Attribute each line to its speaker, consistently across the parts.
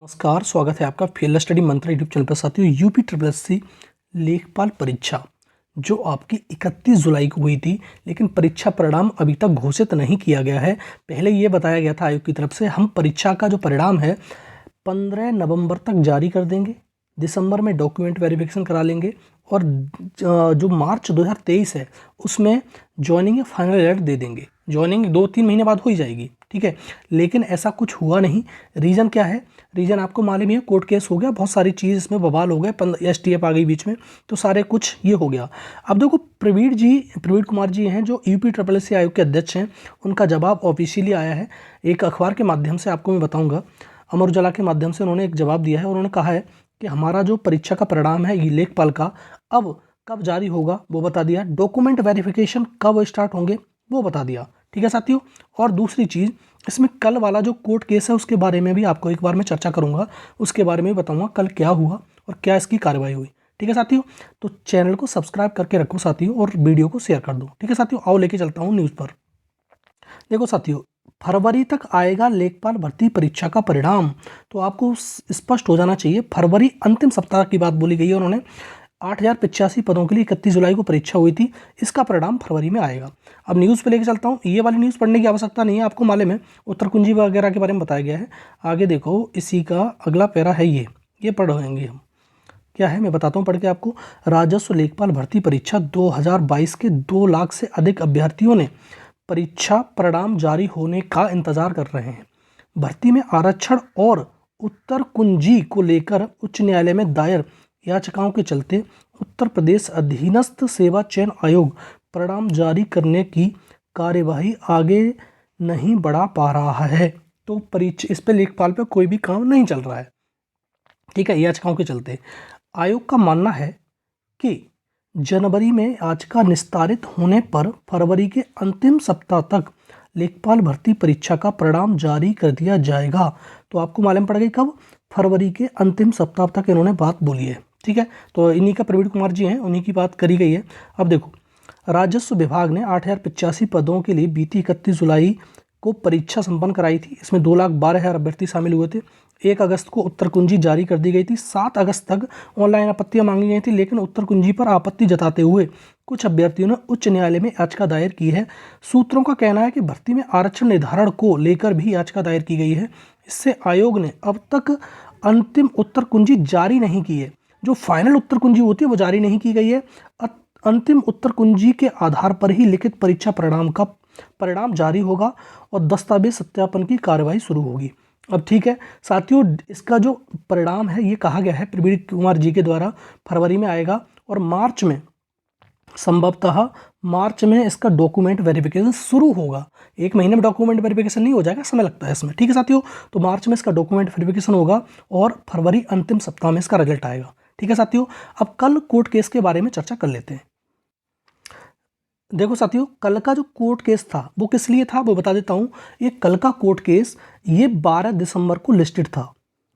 Speaker 1: नमस्कार, स्वागत है आपका फील्ड स्टडी मंत्र यूट्यूब चैनल पर। साथियों, यूपी ट्रिपल एस सी लेखपाल परीक्षा जो आपकी 31 जुलाई को हुई थी, लेकिन परीक्षा परिणाम अभी तक घोषित नहीं किया गया है। पहले ये बताया गया था आयोग की तरफ से हम परीक्षा का जो परिणाम है 15 नवंबर तक जारी कर देंगे, दिसंबर में डॉक्यूमेंट वेरिफिकेशन करा लेंगे और जो मार्च 2023 है उसमें ज्वाइनिंग या फाइनल रिजल्ट दे देंगे। ज्वाइनिंग 2-3 महीने बाद हो ही जाएगी, ठीक है। लेकिन ऐसा कुछ हुआ नहीं। रीज़न क्या है? रीज़न आपको मालूम ही है, कोर्ट केस हो गया, बहुत सारी चीज़ इसमें बवाल हो गए, STF आ गई बीच में, तो सारे कुछ ये हो गया। अब देखो, प्रवीण कुमार जी हैं जो यूपी ट्रिपल एस सी आयोग के अध्यक्ष हैं, उनका जवाब ऑफिशियली आया है एक अखबार के माध्यम से, आपको मैं बताऊँगा। अमर उजाला के माध्यम से उन्होंने एक जवाब दिया है और उन्होंने कहा है कि हमारा जो परीक्षा का परिणाम है ये लेखपाल का अब कब जारी होगा वो बता दिया, डॉक्यूमेंट वेरिफिकेशन कब स्टार्ट होंगे वो बता दिया, ठीक है साथियों। और दूसरी चीज़, इसमें कल वाला जो कोर्ट केस है उसके बारे में भी आपको एक बार मैं चर्चा करूंगा, उसके बारे में बताऊंगा कल क्या हुआ और क्या इसकी कार्रवाई हुई, ठीक है साथियों। तो चैनल को सब्सक्राइब करके रखो साथियों और वीडियो को शेयर कर दो, ठीक है साथियों। आओ लेके चलता हूँ न्यूज़ पर। देखो साथियों, फरवरी तक आएगा लेखपाल भर्ती परीक्षा का परिणाम, तो आपको स्पष्ट हो जाना चाहिए। फरवरी अंतिम सप्ताह की बात बोली गई है उन्होंने। 8085 पदों के लिए 31 जुलाई को परीक्षा हुई थी, इसका परिणाम फरवरी में आएगा। अब न्यूज़ पे लेके चलता हूँ। ये वाली न्यूज़ पढ़ने की आवश्यकता नहीं है, आपको मालूम है उत्तर कुंजी वगैरह के बारे में बताया गया है। आगे देखो, इसी का अगला पैरा है ये पढ़ेंगे हम। क्या है मैं बताता हूँ पढ़ के आपको। राजस्व लेखपाल भर्ती परीक्षा 2022 के 2 लाख से अधिक अभ्यर्थियों ने परीक्षा परिणाम जारी होने का इंतजार कर रहे हैं। भर्ती में आरक्षण और उत्तर कुंजी को लेकर उच्च न्यायालय में दायर याचिकाओं के चलते उत्तर प्रदेश अधीनस्थ सेवा चयन आयोग परिणाम जारी करने की कार्यवाही आगे नहीं बढ़ा पा रहा है। तो परीक्षा इस पे लेखपाल पे कोई भी काम नहीं चल रहा है, ठीक है, याचिकाओं के चलते। आयोग का मानना है कि जनवरी में याचिका निस्तारित होने पर फरवरी के अंतिम सप्ताह तक लेखपाल भर्ती परीक्षा का परिणाम जारी कर दिया जाएगा। तो आपको मालूम पड़ गई कब? फरवरी के अंतिम सप्ताह तक इन्होंने बात बोली है, ठीक है। तो इन्हीं का प्रवीण कुमार जी हैं, उन्हीं की बात करी गई है। अब देखो, राजस्व विभाग ने 8085 पदों के लिए बीती 31 जुलाई को परीक्षा संपन्न कराई थी। इसमें 2,12,000 अभ्यर्थी शामिल हुए थे। 1 अगस्त को उत्तर कुंजी जारी कर दी गई थी। 7 अगस्त तक ऑनलाइन आपत्तियां मांगी गई थी, लेकिन उत्तर कुंजी पर आपत्ति जताते हुए कुछ अभ्यर्थियों ने उच्च न्यायालय में याचिका दायर की है। सूत्रों का कहना है कि भर्ती में आरक्षण निर्धारण को लेकर भी याचिका दायर की गई है। इससे आयोग ने अब तक अंतिम उत्तर कुंजी जारी नहीं की है। जो फाइनल उत्तर कुंजी होती है वो जारी नहीं की गई है। अंतिम उत्तर कुंजी के आधार पर ही लिखित परीक्षा परिणाम जारी होगा और दस्तावेज सत्यापन की कार्रवाई शुरू होगी। अब ठीक है साथियों, इसका जो परिणाम है ये कहा गया है प्रवीण कुमार जी के द्वारा फरवरी में आएगा और मार्च में, संभवतः मार्च में इसका डॉक्यूमेंट वेरिफिकेशन शुरू होगा। 1 महीने में डॉक्यूमेंट वेरिफिकेशन नहीं हो जाएगा, समय लगता है इसमें, ठीक है साथियों। तो मार्च में इसका डॉक्यूमेंट वेरिफिकेशन होगा और फरवरी अंतिम सप्ताह में इसका रिजल्ट आएगा, ठीक है साथियों। अब कल कोर्ट केस के बारे में चर्चा कर लेते हैं। देखो साथियों, कल का जो कोर्ट केस था वो किस लिए था वो बता देता हूँ। ये कल का कोर्ट केस ये 12 दिसंबर को लिस्टेड था।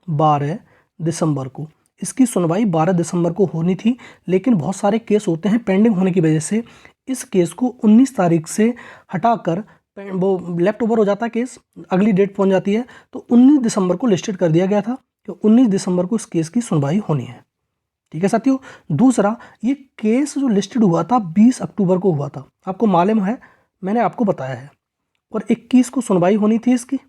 Speaker 1: 12 दिसंबर को इसकी सुनवाई 12 दिसंबर को होनी थी, लेकिन बहुत सारे केस होते हैं पेंडिंग होने की वजह से इस केस को 19 तारीख से हटाकर वो लेफ्ट ओवर हो जाता है, केस अगली डेट पहुंच जाती है। तो 19 दिसंबर को लिस्टेड कर दिया गया था कि 19 दिसंबर को इस केस की सुनवाई होनी है, ठीक है साथियों। दूसरा, ये केस जो लिस्टेड हुआ था 20 अक्टूबर को हुआ था, आपको मालूम है, मैंने आपको बताया है। और 21 को सुनवाई होनी थी इसकी,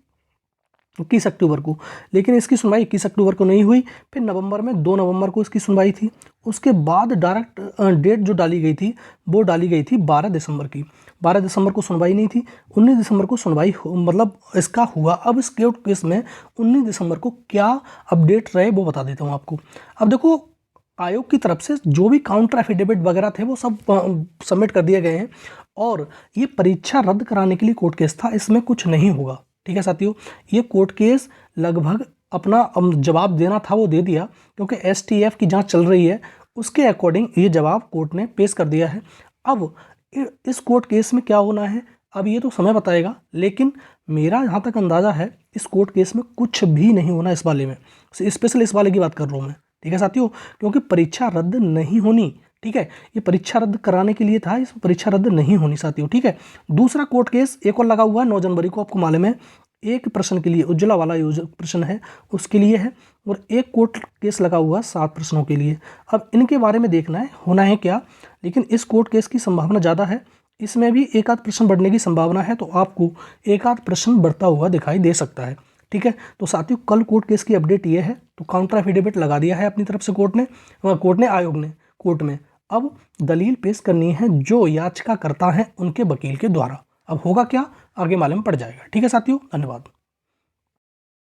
Speaker 1: 21 अक्टूबर को, लेकिन इसकी सुनवाई 21 अक्टूबर को नहीं हुई। फिर नवंबर में 2 नवंबर को इसकी सुनवाई थी। उसके बाद डायरेक्ट डेट जो डाली गई थी वो डाली गई थी 12 दिसंबर की। 12 दिसंबर को सुनवाई नहीं थी, 19 दिसंबर को सुनवाई मतलब इसका हुआ। अब इस केस में 19 दिसंबर को क्या अपडेट रहे वो बता देता हूँ आपको। अब देखो, आयोग की तरफ से जो भी काउंटर एफिडेविट वगैरह थे वो सब सबमिट कर दिए गए हैं और ये परीक्षा रद्द कराने के लिए कोर्ट केस था, इसमें कुछ नहीं होगा, ठीक है साथियों। ये कोर्ट केस लगभग अपना जवाब देना था वो दे दिया, क्योंकि STF की जांच चल रही है, उसके अकॉर्डिंग ये जवाब कोर्ट ने पेश कर दिया है। अब इस कोर्ट केस में क्या होना है अब ये तो समय बताएगा, लेकिन मेरा जहाँ तक अंदाज़ा है इस कोर्ट केस में कुछ भी नहीं होना इस वाले में, स्पेशल इस वाले की बात कर रहा हूँ मैं, ठीक है साथियों, क्योंकि परीक्षा रद्द नहीं होनी, ठीक है। ये परीक्षा रद्द कराने के लिए था, इस परीक्षा रद्द नहीं होनी साथियों, ठीक है। दूसरा कोर्ट केस एक और लगा हुआ है 9 जनवरी को, आपको मालूम है एक प्रश्न के लिए, उज्ज्वला वाला प्रश्न है उसके लिए है, और एक कोर्ट केस लगा हुआ 7 प्रश्नों के लिए। अब इनके बारे में देखना है होना है क्या, लेकिन इस कोर्ट केस की संभावना ज़्यादा है, इसमें भी एक आध प्रश्न बढ़ने की संभावना है, तो आपको एक आध प्रश्न बढ़ता हुआ दिखाई दे सकता है। ठीक है, तो साथियों कल कोर्ट केस की अपडेट ये है, तो काउंटर एफिडेविट लगा दिया है अपनी तरफ से आयोग ने कोर्ट में। अब दलील पेश करनी है जो याचिका करता है उनके वकील के द्वारा। अब होगा क्या, आगे मालूम पड़ जाएगा। ठीक है साथियों, धन्यवाद।